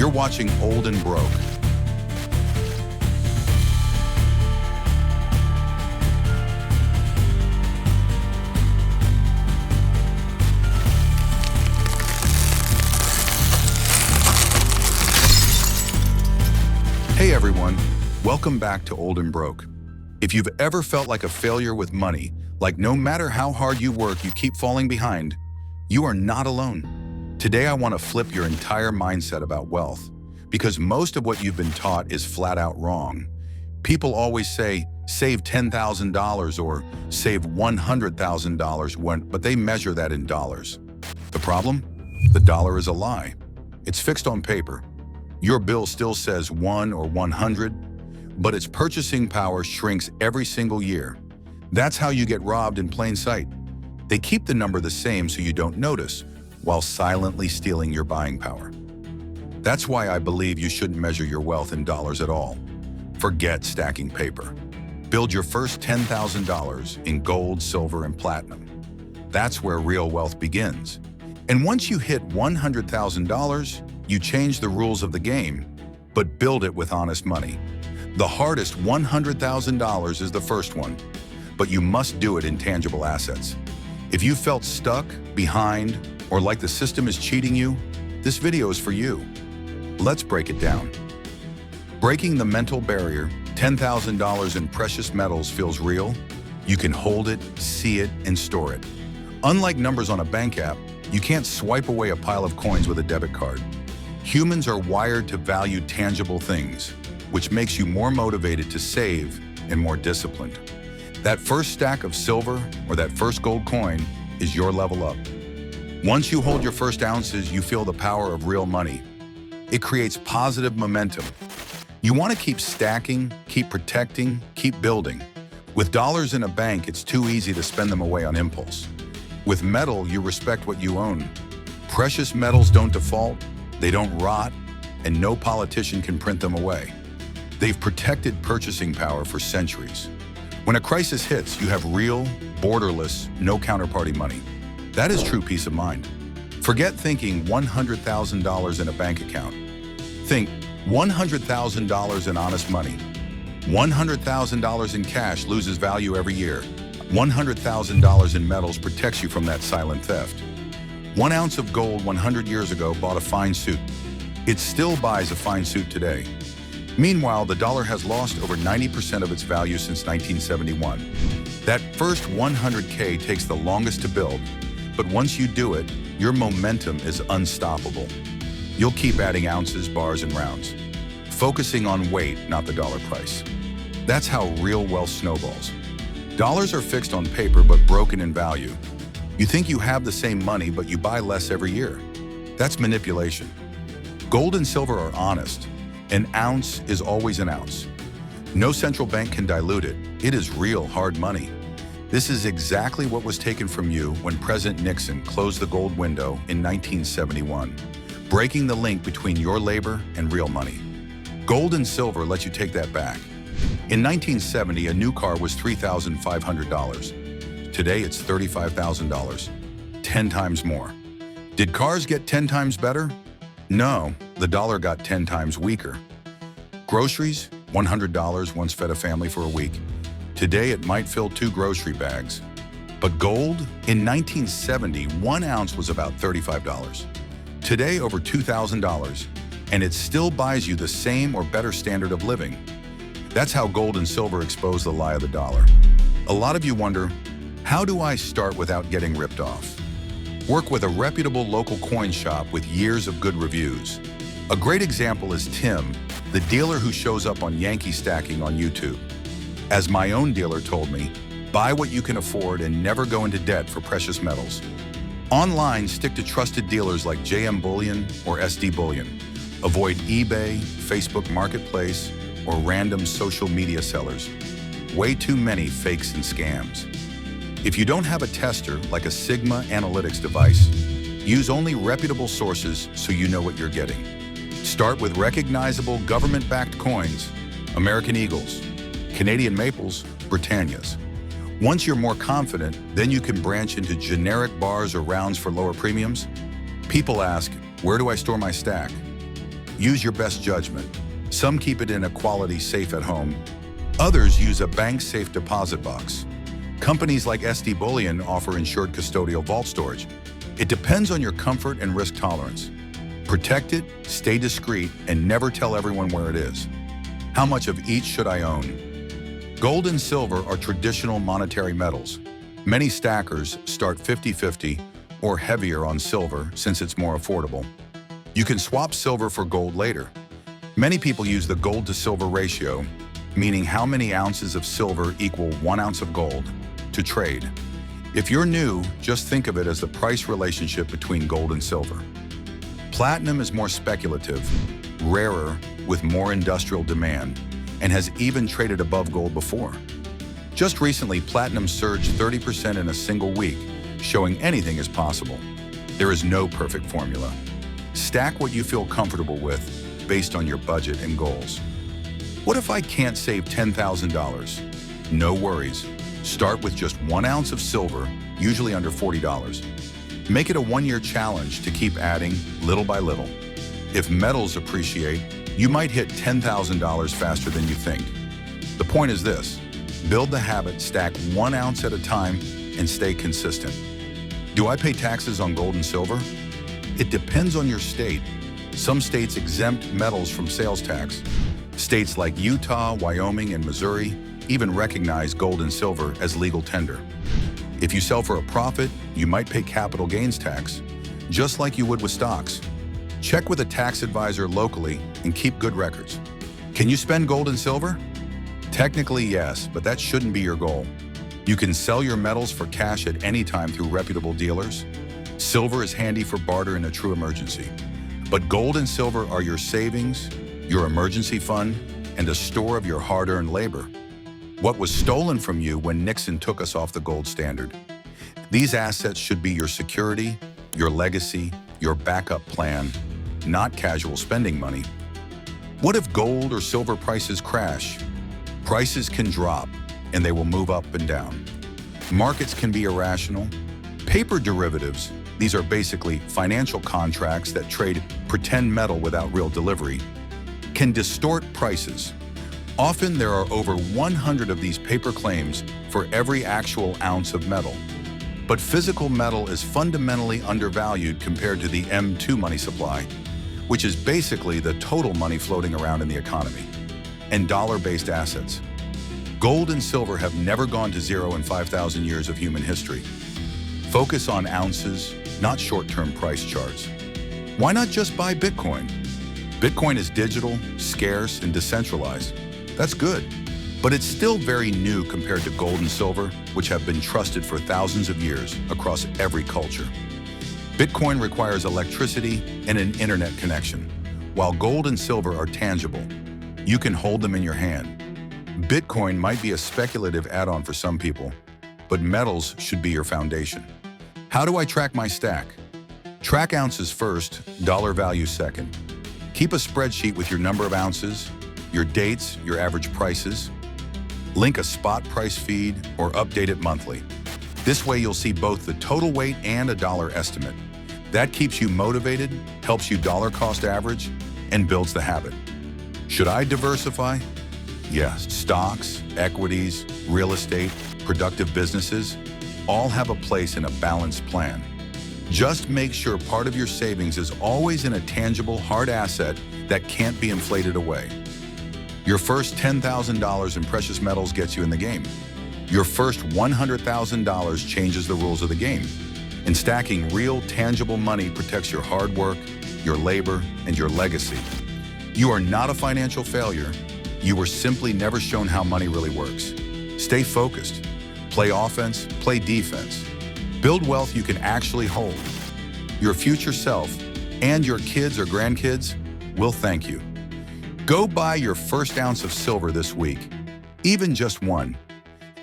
You're watching Old and Broke. Hey everyone, welcome back to Old and Broke. If you've ever felt like a failure with money, like no matter how hard you work, you keep falling behind, you are not alone. Today I want to flip your entire mindset about wealth, because most of what you've been taught is flat out wrong. People always say, save $10,000 or save $100,000, but they measure that in dollars. The problem? The dollar is a lie. It's fixed on paper. Your bill still says 1 or 100, but its purchasing power shrinks every single year. That's how you get robbed in plain sight. They keep the number the same so you don't notice, while silently stealing your buying power. That's why I believe you shouldn't measure your wealth in dollars at all. Forget stacking paper. Build your first $10,000 in gold, silver, and platinum. That's where real wealth begins. And once you hit $100,000, you change the rules of the game, but build it with honest money. The hardest $100,000 is the first one, but you must do it in tangible assets. If you felt stuck, behind, or like the system is cheating you, this video is for you. Let's break it down. Breaking the mental barrier, $10,000 in precious metals feels real. You can hold it, see it, and store it. Unlike numbers on a bank app, you can't swipe away a pile of coins with a debit card. Humans are wired to value tangible things, which makes you more motivated to save and more disciplined. That first stack of silver or that first gold coin is your level up. Once you hold your first ounces, you feel the power of real money. It creates positive momentum. You want to keep stacking, keep protecting, keep building. With dollars in a bank, it's too easy to spend them away on impulse. With metal, you respect what you own. Precious metals don't default, they don't rot, and no politician can print them away. They've protected purchasing power for centuries. When a crisis hits, you have real, borderless, no counterparty money. That is true peace of mind. Forget thinking $100,000 in a bank account. Think $100,000 in honest money. $100,000 in cash loses value every year. $100,000 in metals protects you from that silent theft. 1 ounce of gold 100 years ago bought a fine suit. It still buys a fine suit today. Meanwhile, the dollar has lost over 90% of its value since 1971. That first 100K takes the longest to build, but once you do it, your momentum is unstoppable. You'll keep adding ounces, bars, and rounds, focusing on weight, not the dollar price. That's how real wealth snowballs. Dollars are fixed on paper but broken in value. You think you have the same money, but you buy less every year. That's manipulation. Gold and silver are honest. An ounce is always an ounce. No central bank can dilute it. It is real hard money. This is exactly what was taken from you when President Nixon closed the gold window in 1971, breaking the link between your labor and real money. Gold and silver let you take that back. In 1970, a new car was $3,500. Today, it's $35,000, 10 times more. Did cars get 10 times better? No, the dollar got 10 times weaker. Groceries, $100 once fed a family for a week. Today, it might fill 2 grocery bags. But gold? In 1970, 1 ounce was about $35. Today, over $2,000, and it still buys you the same or better standard of living. That's how gold and silver expose the lie of the dollar. A lot of you wonder, how do I start without getting ripped off? Work with a reputable local coin shop with years of good reviews. A great example is Tim, the dealer who shows up on Yankee Stacking on YouTube. As my own dealer told me, buy what you can afford and never go into debt for precious metals. Online, stick to trusted dealers like JM Bullion or SD Bullion. Avoid eBay, Facebook Marketplace, or random social media sellers. Way too many fakes and scams. If you don't have a tester like a Sigma Analytics device, use only reputable sources so you know what you're getting. Start with recognizable government-backed coins, American Eagles, Canadian Maples, Britannias. Once you're more confident, then you can branch into generic bars or rounds for lower premiums. People ask, where do I store my stack? Use your best judgment. Some keep it in a quality safe at home. Others use a bank-safe deposit box. Companies like SD Bullion offer insured custodial vault storage. It depends on your comfort and risk tolerance. Protect it, stay discreet, and never tell everyone where it is. How much of each should I own? Gold and silver are traditional monetary metals. Many stackers start 50-50 or heavier on silver since it's more affordable. You can swap silver for gold later. Many people use the gold to silver ratio, meaning how many ounces of silver equal 1 ounce of gold, to trade. If you're new, just think of it as the price relationship between gold and silver. Platinum is more speculative, rarer, with more industrial demand, and has even traded above gold before. Just recently, platinum surged 30% in a single week, showing anything is possible. There is no perfect formula. Stack what you feel comfortable with based on your budget and goals. What if I can't save $10,000? No worries. Start with just 1 ounce of silver, usually under $40. Make it a 1-year challenge to keep adding little by little. If metals appreciate, you might hit $10,000 faster than you think. The point is this: build the habit, stack 1 ounce at a time, and stay consistent. Do I pay taxes on gold and silver? It depends on your state. Some states exempt metals from sales tax. States like Utah, Wyoming, and Missouri even recognize gold and silver as legal tender. If you sell for a profit, you might pay capital gains tax, just like you would with stocks. Check with a tax advisor locally and keep good records. Can you spend gold and silver? Technically, yes, but that shouldn't be your goal. You can sell your metals for cash at any time through reputable dealers. Silver is handy for barter in a true emergency. But gold and silver are your savings, your emergency fund, and a store of your hard-earned labor. What was stolen from you when Nixon took us off the gold standard? These assets should be your security, your legacy, your backup plan, not casual spending money. What if gold or silver prices crash? Prices can drop, and they will move up and down. Markets can be irrational. Paper derivatives, these are basically financial contracts that trade pretend metal without real delivery, can distort prices. Often there are over 100 of these paper claims for every actual ounce of metal. But physical metal is fundamentally undervalued compared to the M2 money supply, which is basically the total money floating around in the economy, and dollar-based assets. Gold and silver have never gone to zero in 5,000 years of human history. Focus on ounces, not short-term price charts. Why not just buy Bitcoin? Bitcoin is digital, scarce, and decentralized. That's good, but it's still very new compared to gold and silver, which have been trusted for thousands of years across every culture. Bitcoin requires electricity and an internet connection, while gold and silver are tangible. You can hold them in your hand. Bitcoin might be a speculative add-on for some people, but metals should be your foundation. How do I track my stack? Track ounces first, dollar value second. Keep a spreadsheet with your number of ounces, your dates, your average prices. Link a spot price feed or update it monthly. This way you'll see both the total weight and a dollar estimate. That keeps you motivated, helps you dollar cost average, and builds the habit. Should I diversify? Yes, stocks, equities, real estate, productive businesses, all have a place in a balanced plan. Just make sure part of your savings is always in a tangible, hard asset that can't be inflated away. Your first $10,000 in precious metals gets you in the game. Your first $100,000 changes the rules of the game. And stacking real, tangible money protects your hard work, your labor, and your legacy. You are not a financial failure. You were simply never shown how money really works. Stay focused. Play offense, play defense. Build wealth you can actually hold. Your future self and your kids or grandkids will thank you. Go buy your first ounce of silver this week, even just one.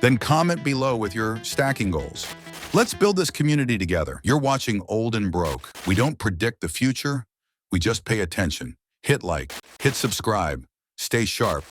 Then comment below with your stacking goals. Let's build this community together. You're watching Old and Broke. We don't predict the future, we just pay attention. Hit like, hit subscribe, stay sharp.